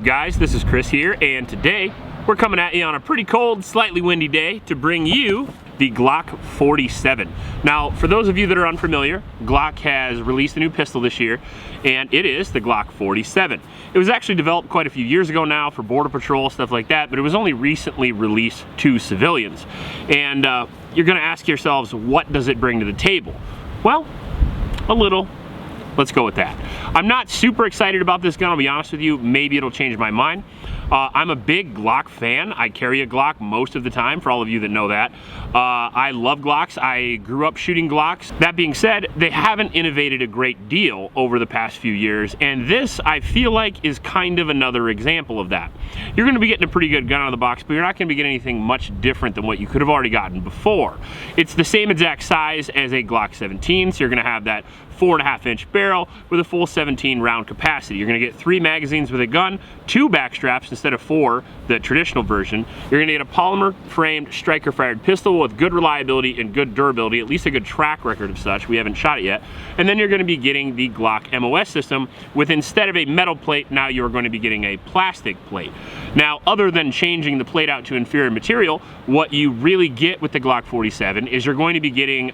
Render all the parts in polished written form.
guys? This is Chris here, and today we're coming at you on a pretty cold, slightly windy day to bring you the Glock 47. Now, for those of you that are unfamiliar, Glock has released a new pistol this year, and it is the Glock 47. It was actually developed quite a few years ago now for Border Patrol, stuff like that, but it was only recently released to civilians. And you're gonna ask yourselves, what does it bring to the table? Well, a little. Let's go with that. I'm not super excited about this gun, I'll be honest with you. Maybe it'll change my mind. I'm a big Glock fan. I carry a Glock most of the time, for all of you that know that. I love Glocks. I grew up shooting Glocks. That being said, they haven't innovated a great deal over the past few years, and this, I feel like, is kind of another example of that. You're gonna be getting a pretty good gun out of the box, but you're not gonna be getting anything much different than what you could have already gotten before. It's the same exact size as a Glock 17, so you're gonna have that 4.5-inch barrel with a full 17 round capacity. You're gonna get 3 magazines with a gun, 2 back straps instead of 4, the traditional version. You're gonna get a polymer framed striker fired pistol with good reliability and good durability, at least a good track record of such. We haven't shot it yet. And then you're gonna be getting the Glock MOS system with, instead of a metal plate, now you're going to be getting a plastic plate. Now, other than changing the plate out to inferior material, what you really get with the Glock 47 is you're going to be getting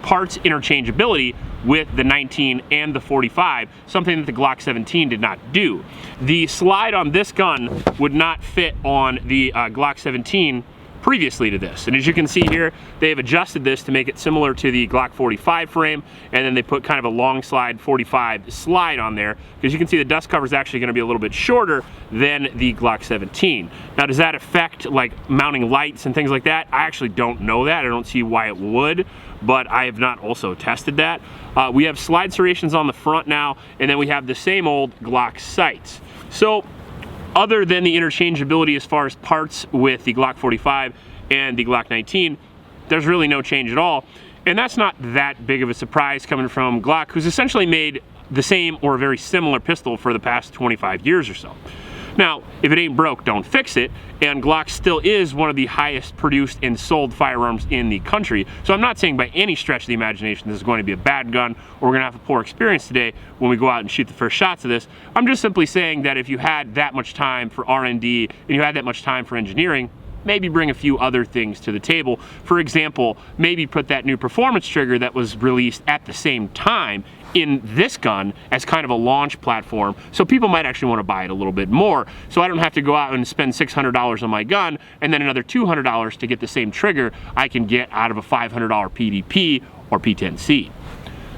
parts interchangeability with the 19 and the 45, something that the Glock 17 did not do. The slide on this gun would not fit on the Glock 17 previously to this. And as you can see here, they've adjusted this to make it similar to the Glock 45 frame, and then they put kind of a long slide 45 slide on there, because you can see the dust cover is actually gonna be a little bit shorter than the Glock 17. Now, does that affect like mounting lights and things like that? I actually don't know that. I don't see why it would, but I have not also tested that. We have slide serrations on the front now, and then we have the same old Glock sights. So, other than the interchangeability as far as parts with the Glock 45 and the Glock 19, there's really no change at all. And that's not that big of a surprise coming from Glock, who's essentially made the same or a very similar pistol for the past 25 years or so. Now, if it ain't broke, don't fix it, and Glock still is one of the highest produced and sold firearms in the country. So I'm not saying by any stretch of the imagination this is going to be a bad gun, or we're gonna have a poor experience today when we go out and shoot the first shots of this. I'm just simply saying that if you had that much time for R&D, and you had that much time for engineering, maybe bring a few other things to the table. For example, maybe put that new performance trigger that was released at the same time in this gun as kind of a launch platform, so people might actually want to buy it a little bit more, so I don't have to go out and spend $600 on my gun and then another $200 to get the same trigger I can get out of a $500 PDP or P10C.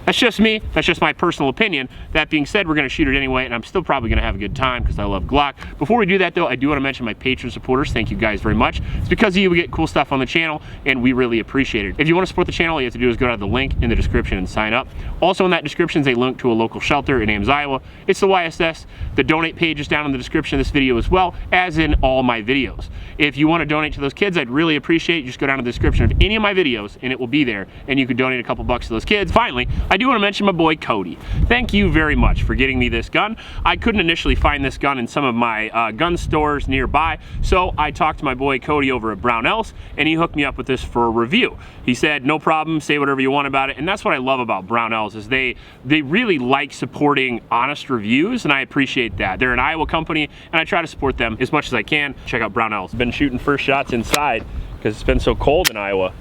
That's just me, that's just my personal opinion. That being said, we're gonna shoot it anyway, and I'm still probably gonna have a good time because I love Glock. Before we do that though, I do wanna mention my Patreon supporters. Thank you guys very much. It's because of you we get cool stuff on the channel, and we really appreciate it. If you wanna support the channel, all you have to do is go to the link in the description and sign up. Also in that description is a link to a local shelter in Ames, Iowa. It's the YSS. The donate page is down in the description of this video as well, as in all my videos. If you wanna donate to those kids, I'd really appreciate it. Just go down to the description of any of my videos and it will be there, and you can donate a couple bucks to those kids. Finally, I do want to mention my boy Cody. Thank you very much for getting me this gun. I couldn't initially find this gun in some of my gun stores nearby, so I talked to my boy Cody over at Brownells, and he hooked me up with this for a review. He said, no problem, say whatever you want about it, and that's what I love about Brownells, is they really like supporting honest reviews, and I appreciate that. They're an Iowa company, and I try to support them as much as I can. Check out Brownells. Been shooting first shots inside because it's been so cold in Iowa,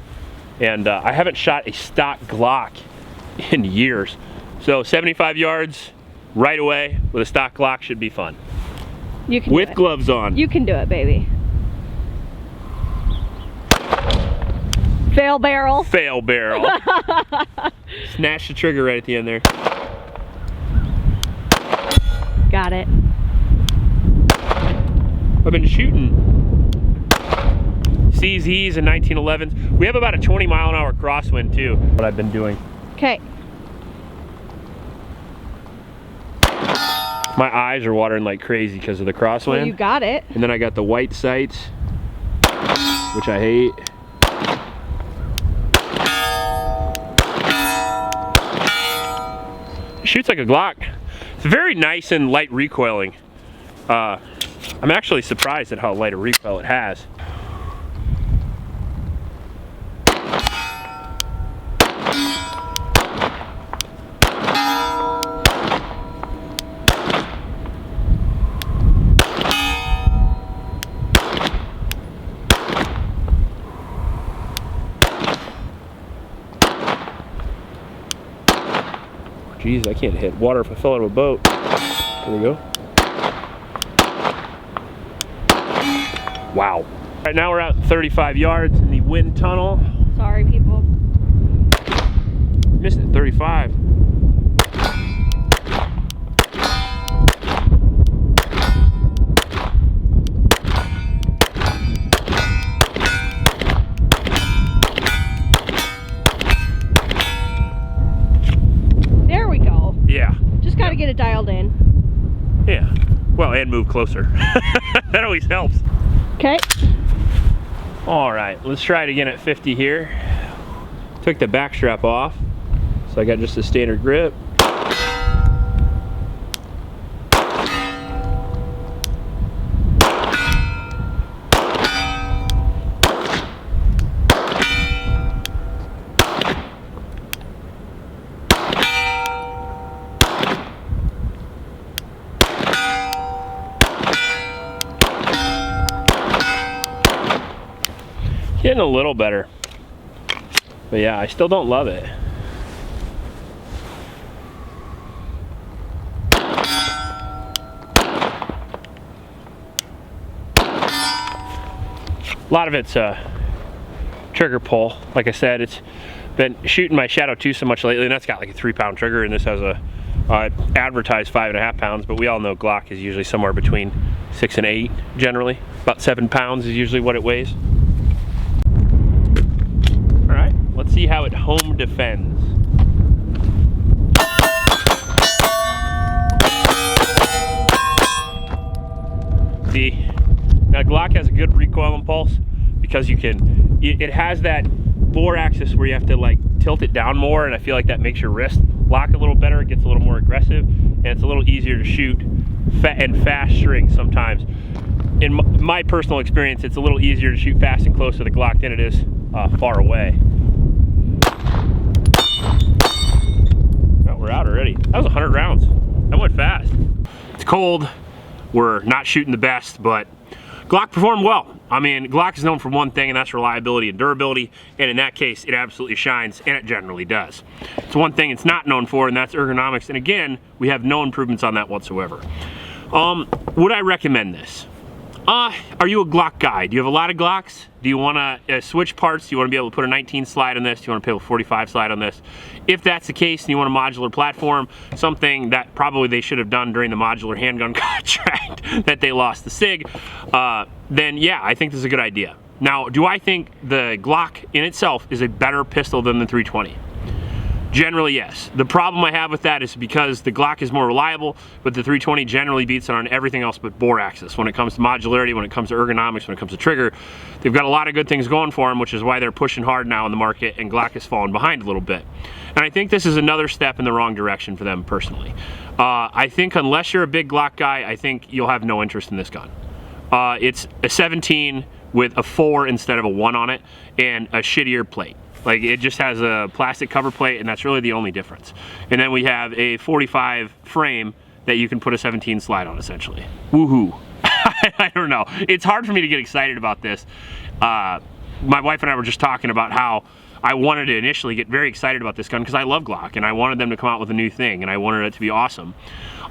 and I haven't shot a stock Glock in years. So 75 yards right away with a stock Glock should be fun. You can with gloves on. You can do it, baby. Fail barrel. Fail barrel. Snatch the trigger right at the end there. Got it. I've been shooting CZs and 1911s. We have about a 20-mile-an-hour crosswind too. What I've been doing. Okay. My eyes are watering like crazy because of the crosswind. Well, you got it. And then I got the white sights, which I hate. It shoots like a Glock. It's very nice and light recoiling. I'm actually surprised at how light a recoil it has. Jeez, I can't hit water if I fell out of a boat. There we go. Wow. Right now we're at 35 yards in the wind tunnel. Sorry, people. Missed it, 35. There we go. Yeah. Just gotta get it dialed in. Yeah. Well, and move closer. That always helps. Okay. All right, let's try it again at 50 here. Took the back strap off, so I got just a standard grip. Getting a little better, but yeah, I still don't love it. A lot of it's trigger pull. Like I said, it's been shooting my Shadow 2 so much lately, and that's got like a 3-pound trigger, and this has a advertised 5.5 pounds, but we all know Glock is usually somewhere between 6 and 8 generally. About 7 pounds is usually what it weighs. Let's see how it home defends. See, now Glock has a good recoil impulse because you can, it has that bore axis where you have to like tilt it down more, and I feel like that makes your wrist lock a little better. It gets a little more aggressive, and it's a little easier to shoot fast string sometimes. In my personal experience, it's a little easier to shoot fast and close to the Glock than it is far away. We're out already. That was 100 rounds. That went fast. It's cold. We're not shooting the best, but Glock performed well. I mean, Glock is known for one thing, and that's reliability and durability, and in that case, it absolutely shines, and it generally does. It's one thing it's not known for, and that's ergonomics, and again, we have no improvements on that whatsoever. Would I recommend this? Are you a Glock guy? Do you have a lot of Glocks? Do you want to switch parts? Do you want to be able to put a 19 slide on this? Do you want to put a 45 slide on this? If that's the case and you want a modular platform, something that probably they should have done during the modular handgun contract that they lost the SIG, then yeah, I think this is a good idea. Now, do I think the Glock in itself is a better pistol than the 320? Generally, yes. The problem I have with that is because the Glock is more reliable, but the 320 generally beats it on everything else but bore axis. When it comes to modularity, when it comes to ergonomics, when it comes to trigger, they've got a lot of good things going for them, which is why they're pushing hard now in the market, and Glock has fallen behind a little bit. And I think this is another step in the wrong direction for them personally. I think unless you're a big Glock guy, I think you'll have no interest in this gun. It's a 17 with a 4 instead of a 1 on it, and a shittier plate. Like, it just has a plastic cover plate, and that's really the only difference. And then we have a 45 frame that you can put a 17 slide on, essentially. Woohoo. I don't know. It's hard for me to get excited about this. My wife and I were just talking about how I wanted to initially get very excited about this gun because I love Glock, and I wanted them to come out with a new thing, and I wanted it to be awesome.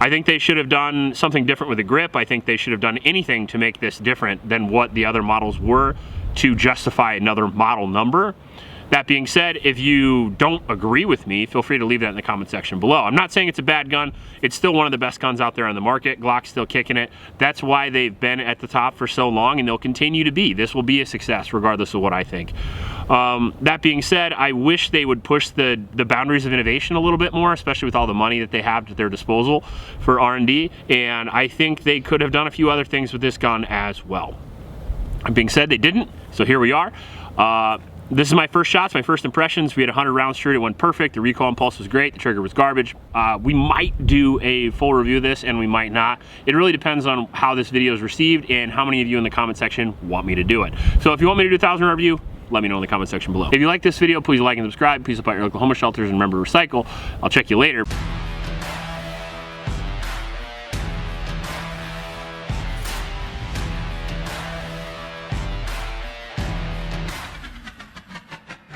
I think they should have done something different with the grip. I think they should have done anything to make this different than what the other models were to justify another model number. That being said, if you don't agree with me, feel free to leave that in the comment section below. I'm not saying it's a bad gun. It's still one of the best guns out there on the market. Glock's still kicking it. That's why they've been at the top for so long, and they'll continue to be. This will be a success regardless of what I think. That being said, I wish they would push the boundaries of innovation a little bit more, especially with all the money that they have at their disposal for R&D, and I think they could have done a few other things with this gun as well. That being said, they didn't, so here we are. This is my first shots, my first impressions. We had 100 rounds through it, it went perfect. The recoil impulse was great, the trigger was garbage. We might do a full review of this and we might not. It really depends on how this video is received and how many of you in the comment section want me to do it. So if you want me to do a 1,000 review, let me know in the comment section below. If you like this video, please like and subscribe. Please support your local homeless shelters and remember to recycle. I'll check you later.